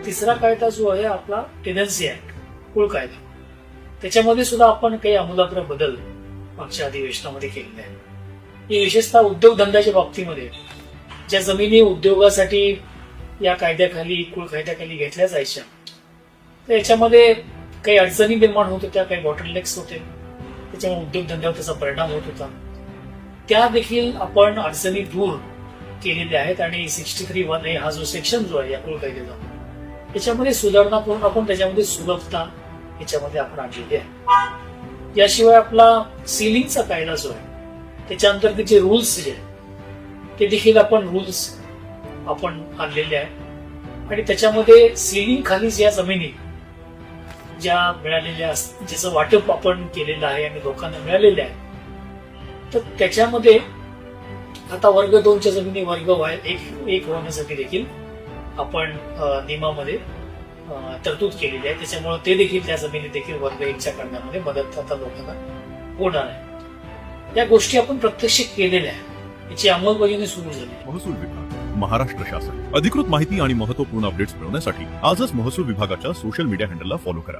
तिसरा कायदा जो आहे आपला टेनन्सी ऍक्ट, कुळ कायदा, त्याच्यामध्ये सुद्धा आपण काही आमूलाग्र बदल मागच्या अधिवेशनामध्ये केलेले आहे. ही विशेषतः उद्योगधंद्याच्या बाबतीमध्ये ज्या जमिनी उद्योगासाठी या कायद्याखाली, कुळ कायद्याखाली घेतल्या जायच्या, तर याच्यामध्ये काही अडचणी निर्माण होत होत्या, काही बॉटलनेक्स होते, त्याच्यामुळे उद्योगधंद्यावर त्याचा परिणाम होत होता. त्या देखील आपण अडचणी दूर केलेल्या आहेत आणि 63(1) हा जो सेक्शन जो आहे या कुळ कायद्याचा, त्याच्यामध्ये सुधारणा करून आपण त्याच्यामध्ये सुलभता याच्यामध्ये आपण आणलेली आहे. याशिवाय आपला सिलिंगचा कायदा जो आहे त्याच्या अंतर्गतचे रूल्स जे आहेत ते देखील आपण आणलेले आहे आणि त्याच्यामध्ये सिलिंग खाली ज्या जमिनी ज्या मिळालेल्या, ज्याचं वाटप आपण केलेलं आहे आणि लोकांना मिळालेलं आहे, तर त्याच्यामध्ये आता वर्ग 2च्या जमिनी वर्ग 1 होण्यासाठी देखील आपण नियमामध्ये तरतूद केलेली आहे. त्याच्यामुळे ते देखील त्या जमिनी देखील वर्ग 1च्या करण्यामध्ये मदत आता लोकांना होणार आहे. या गोष्टी आपण प्रत्यक्ष केलेल्या आहे, याची अंमलबजावणी सुरू झाली. महसूल विभाग, महाराष्ट्र शासन. अधिकृत माहिती आणि महत्त्वपूर्ण अपडेट्स मिळवण्यासाठी आजच महसूल विभागाच्या सोशल मीडिया हँडलला फॉलो करा.